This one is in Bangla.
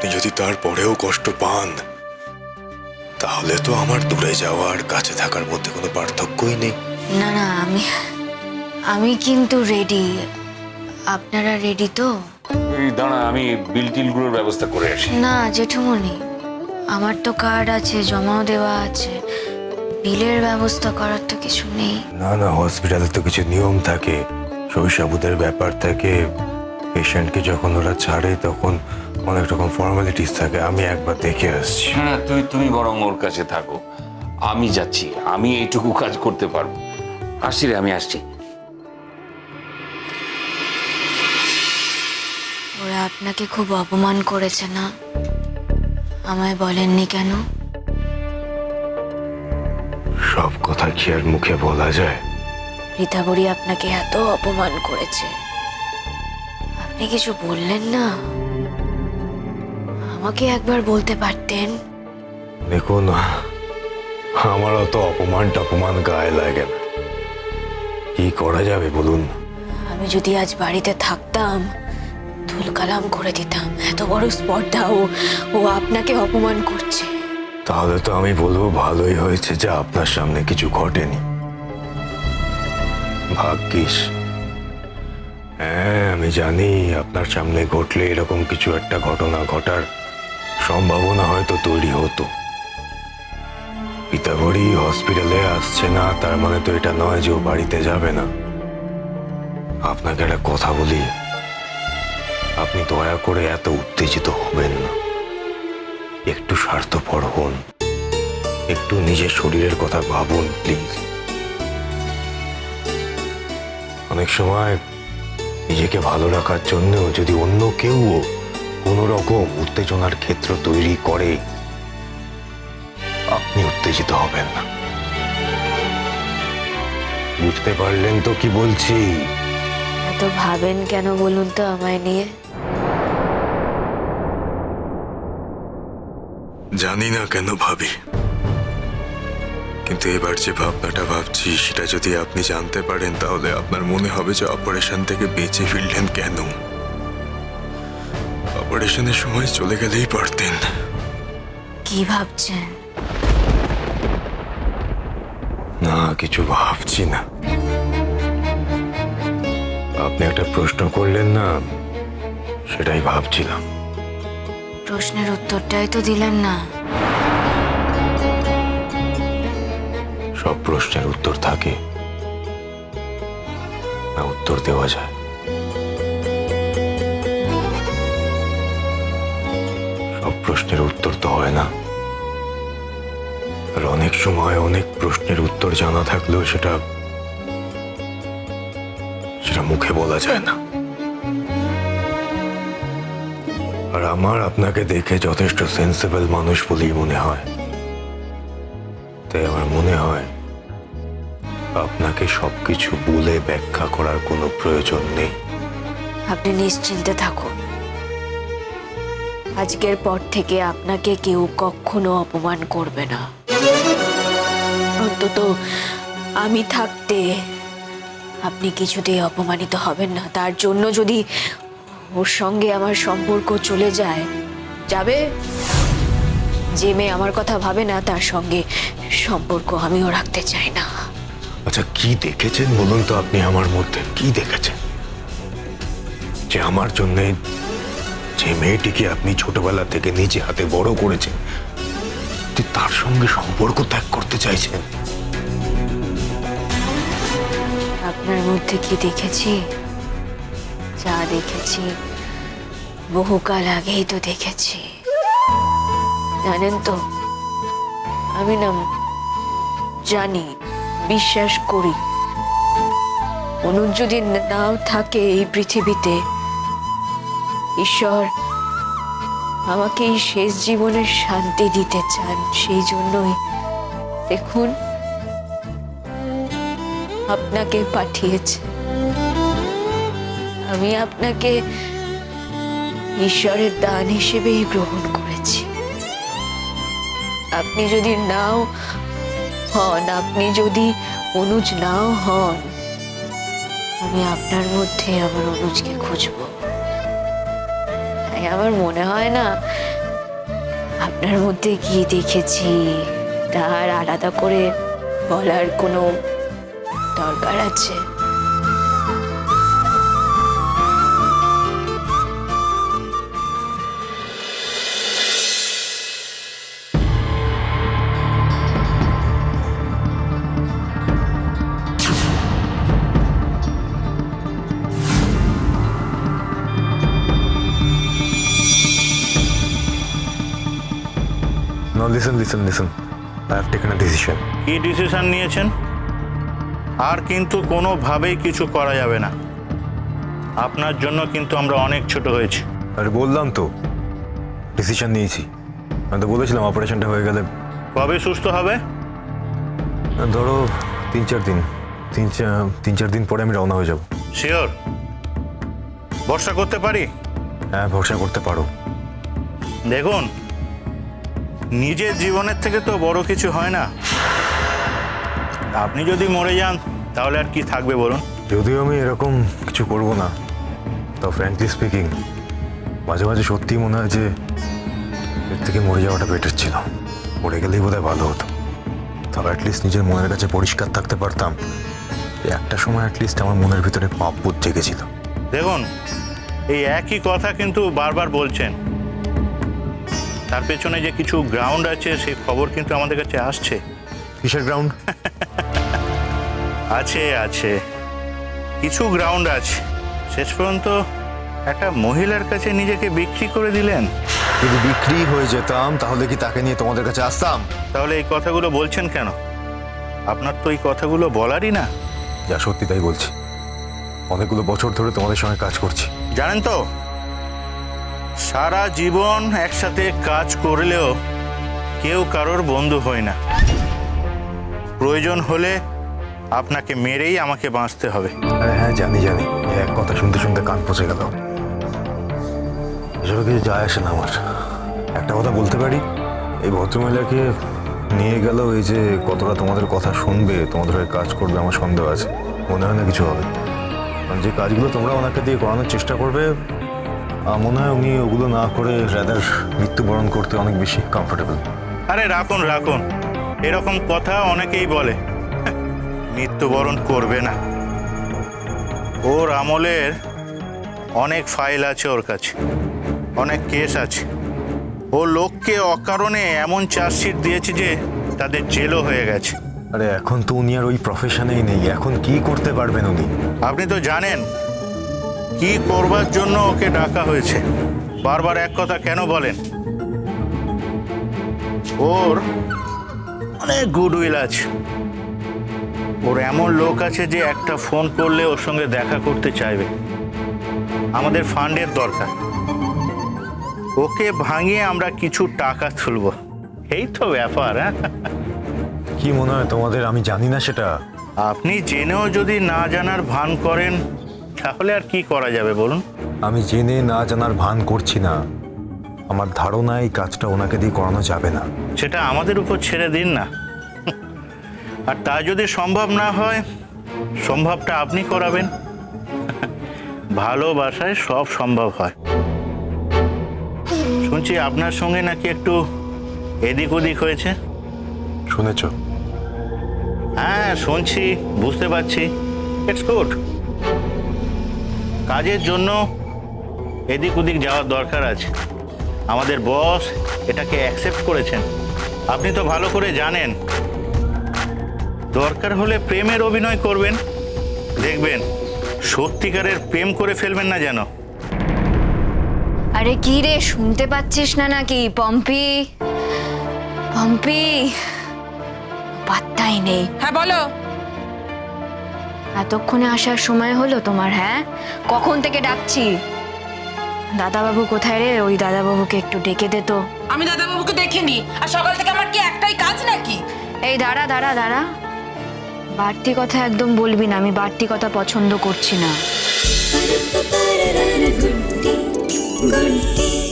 আপনি যদি তারপরেও কষ্ট পান তাহলে তো আমার দূরে যাওয়া আর কাছে থাকার মধ্যে কোনো পার্থক্যই নেই। না না, আমি কিন্তু রেডি। আপনারা রেডি তো? এই দাঁড়া, আমি বিল টিলগুলোর ব্যবস্থা করে আসি। না জেঠুমনি, আমার তো কার্ড আছে, জমাও দেওয়া আছে, বিলের ব্যবস্থা করার তো কিছু নেই। না না, হসপিটালে তো কিছু নিয়ম থাকে, শৈশবুদের ব্যাপার থাকে। পেশেন্টকে যখন ওরা ছাড়ে তখন অনেক রকম ফর্মালিটিস থাকে। আমি একবার দেখে আসছি। না, তুমি বরং ওর কাছে থাকো, আমি যাচ্ছি। আমি এইটুকু কাজ করতে পারবো। আসছি রে, আমি আসছি। ওরা আপনাকে খুব অপমান করেছে না? আমায় বলেননি কেন? সব কথা কি আর মুখে বলা যায়? রীতাবরী আপনাকে এত অপমান করেছে, আপনি কিছু বললেন না? আমাকে একবার বলতে পারতেন। দেখুন, আমার অত অপমান টপমান গায়ে লাগে না। কি করা যাবে বলুন? আমি যদি আজ বাড়িতে থাকতাম ধুলকালাম করে দিতাম। এত বড় স্পর্ধা, ও আপনাকে অপমান করছে। তাহলে তো আমি বলবো ভালোই হয়েছে যে আপনার সামনে কিছু ঘটেনি। ভাগ্যিস। হ্যাঁ, আমি জানি আপনার সামনে ঘটলে এরকম কিছু একটা ঘটনা ঘটার সম্ভাবনা হয়তো তৈরি হতো। রীতাবরী হসপিটালে আসছে না তার মানে তো এটা নয় যে ও বাড়িতে যাবে না। আপনাকে একটা কথা বলি, আপনি দয়া করে এত উত্তেজিত হবেন না। একটু স্বার্থপর হন, একটু নিজের শরীরের কথা ভাবুন প্লিজ। অনেক সময় নিজেকে ভালো রাখার জন্যও যদি অন্য কেউ কোনো রকম উত্তেজনার ক্ষেত্র তৈরি করে, আপনি উত্তেজিত হবেন না। বুঝতে পারলেন তো কি বলছি? এত ভাবেন কেন বলুন তো আমায় নিয়ে? জানি না কেন ভাবি, কিন্তু এবার যে ভাবনাটা ভাবছি সেটা যদি আপনি জানতে পারেন তাহলে আপনার মনে হবে যে অপারেশন থেকে বেঁচে ফিরলেন কেন। অপারেশনের সময় চলে গেলেই পারতেন। কি ভাবছেন? না, কিছু ভাবছি না। আপনি একটা প্রশ্ন করলেন না, সেটাই ভাবছিলাম। প্রশ্নের উত্তরটাই তো দিলেন না। সব প্রশ্নের উত্তর থাকে না, উত্তর দেওয়া যায়। সব প্রশ্নের উত্তর তো হয় না। আর অনেক সময় অনেক প্রশ্নের উত্তর জানা থাকলেও সেটা মুখে বলা যায় না। আর আমার আপনাকে দেখে যথেষ্ট সেন্সিবল মানুষ বলেই মনে হয়। তাই আমার মনে হয় আপনাকে সবকিছু বলে ব্যাখ্যা করার কোনো প্রয়োজন নেই। আপনি নিশ্চিন্তে থাকুন, আজকের পর থেকে আপনাকে কেউ কখনো অপমান করবে না। অন্তত আমি থাকতে আপনি কিছুতেই অপমানিত হবেন না। তার জন্য যদি ওর সঙ্গে আমার সম্পর্ক চলে যায়, যাবে, যে মেয়ে আমার কথা ভাবে না তার সঙ্গে সম্পর্ক আমিও রাখতে চাই না। আচ্ছা, কি দেখেছেন বলুন তো আপনি আমার মধ্যে? কি দেখেছেন যে আমার জন্য যে মেয়েটিকে আপনি ছোটবেলা থেকে নিজে হাতে বড় করেছেন তার সঙ্গে সম্পর্ক ত্যাগ করতে চাইছেন? আপনার মধ্যে কি দেখেছি? যা দেখেছি বহুকাল আগেই তো দেখেছি। জানেন তো, আমি না জানি, বিশ্বাস করি, অনুজ যদি নাও থাকে এই পৃথিবীতে, ঈশ্বর আমাকে এই শেষ জীবনের শান্তি দিতে চান। সেই জন্যই দেখুন আপনাকে পাঠিয়েছে। আমি আপনাকে ঈশ্বরের দান হিসেবেই গ্রহণ করেছি। আপনি যদি নাও হন, আপনি যদি অনুজ নাও হন, আমি আপনার মধ্যে আমার অনুজকে খুঁজব। তাই আমার মনে হয় না আপনার মধ্যে কি দেখেছি তার আলাদা করে বলার কোনো দরকার আছে? No, listen. I have taken a decision. কি ডিসিশন নিয়েছেন? আর কিন্তু কোনোভাবেই কিছু করা যাবে না। আপনার জন্য কিন্তু আমরা অনেক ছোট হয়েছি। আরে বললাম তো, ডিসিশন নিয়েছি। আমি তো বলেছিলাম অপারেশনটা হয়ে গেলে কবে সুস্থ হবে? ধরো 3-4 দিন, 3-4 দিন পরে আমি রওনা হয়ে যাব। শিওর? ভরসা করতে পারি? হ্যাঁ, ভরসা করতে পারো। দেখুন, নিজের জীবনের থেকে তো বড় কিছু হয় না। আপনি যদি মরে যান তাহলে আর কি থাকবে বলুন? যদিও আমি এরকম কিছু করব না, তো ফ্র্যাঙ্কলি স্পিকিং মাঝে মাঝে সত্যিই মনে হয় যে এর থেকে মরে যাওয়াটা বেটার ছিল। মরে গেলেই বোধহয় ভালো হতো। তবে অ্যাটলিস্ট নিজের মনের কাছে পরিষ্কার থাকতে পারতাম। একটা সময় অ্যাটলিস্ট আমার মনের ভিতরে পাপবোধ জেগেছিল। দেখুন, এই একই কথা কিন্তু বারবার বলছেন। তার পেছনে যে কিছু গ্রাউন্ড আছে সেই খবর কিন্তু আমাদের কাছে আসছে। কিসের গ্রাউন্ড? আছে কিছু গ্রাউন্ড আছে। শেষ পর্যন্ত একটা মহিলার কাছে নিজেকে বিক্রি করে দিলেন। যদি বিক্রি হয়ে যেতাম তাহলে কি তাকে নিয়ে তোমাদের কাছে আসতাম? তাহলে এই কথাগুলো বলছেন কেন? আপনার তো এই কথাগুলো বলারই না। যা সত্যি তাই বলছি। অনেকগুলো বছর ধরে তোমাদের সঙ্গে কাজ করছি। জানেন তো, সারা জীবন একসাথে কাজ করলেও কেউ কারোর বন্ধু হয় না। প্রয়োজন হলে আপনাকে মেরেই আমাকে বাঁচতে হবে। আরে হ্যাঁ, জানি এই এক কথা শুনতে শুনতে কান পচে গেল। এসবে কিছু যায় আসে না আমার। একটা কথা বলতে পারি, এই ভদ্রমহিলাকে নিয়ে গেল এই যে কতটা তোমাদের কথা শুনবে, তোমাদের হয়ে কাজ করবে, আমার সন্দেহ আছে। মনে হয় না কিছু হবে। কারণ যে কাজগুলো তোমরা ওনাকে দিয়ে করানোর চেষ্টা করবে, মনে হয় উনি ওগুলো না করে রাদার মৃত্যুবরণ করতে অনেক বেশি কমফোর্টেবল। আরে রাখুন, এরকম কথা অনেকেই বলে। মৃত্যুবরণ করবে না। ওর আমলের অনেক ফাইল আছে ওর কাছে, অনেক কেস আছে। ও লোককে অকারণে এমন চার্জশিট দিয়েছে যে তাদের জেলও হয়ে গেছে। আরে এখন তো উনি আর ওই প্রফেশনেই নেই। এখন কি করতে পারবেন উনি? আপনি তো জানেন কি করবার জন্য ওকে ডাকা হয়েছে। বারবার এক কথা কেন বলেন? ওর অনেক গুডউইল আছে। ওর এমন লোক আছে যে একটা ফোন করলে ওর সঙ্গে দেখা করতে চাইবে। আমাদের ফান্ডের দরকার। ওকে ভাঙিয়ে আমরা কিছু টাকা তুলব। এই তো ব্যাপার। হ্যাঁ, কি মনে হয় তোমাদের আমি জানি না সেটা? আপনি জেনেও যদি না জানার ভান করেন তাহলে আর কি করা যাবে বলুন? আমি জেনে না জানার ভান করছি না। আমার ধারণা এই কাজটা ওনাকে দিয়ে করানো যাবে না। সেটা আমাদের উপর ছেড়ে দিন না। আর তা যদি সম্ভব না হয়, সম্ভবটা আপনি করাবেন। ভালোবাসায় সব সম্ভব হয়। শুনছি আপনার সঙ্গে নাকি একটু এদিক ওদিক হয়েছে। শুনেছ? হ্যাঁ শুনছি, বুঝতে পারছি। It's good. কাজের জন্য এদিক ওদিক যাওয়ার দরকার আছে। আমাদের বস এটাকে অ্যাকসেপ্ট করেছেন। আপনি তো ভালো করে জানেন। দরকার হলে প্রেমের অভিনয় করবেন, দেখবেন সত্যিকারের প্রেম করে ফেলবেন না যেন। আরে কি রে, শুনতে পাচ্ছিস না নাকি? পম্পি পাত্তাই নেই। হ্যাঁ বলো। এতক্ষণে আসার সময় হলো তোমার? হ্যাঁ, কখন থেকে ডাকছি। দাদাবাবু কোথায় রে? ওই দাদাবাবুকে একটু ডেকে দে তো। আমি দাদাবাবুকে দেখিনি। আর সকাল থেকে আমার কি একটাই কাজ নাকি? এই দাঁড়া, বাড়তি কথা একদম বলবি না। আমি বাড়তি কথা পছন্দ করছি না। गुड्डी गुड्डी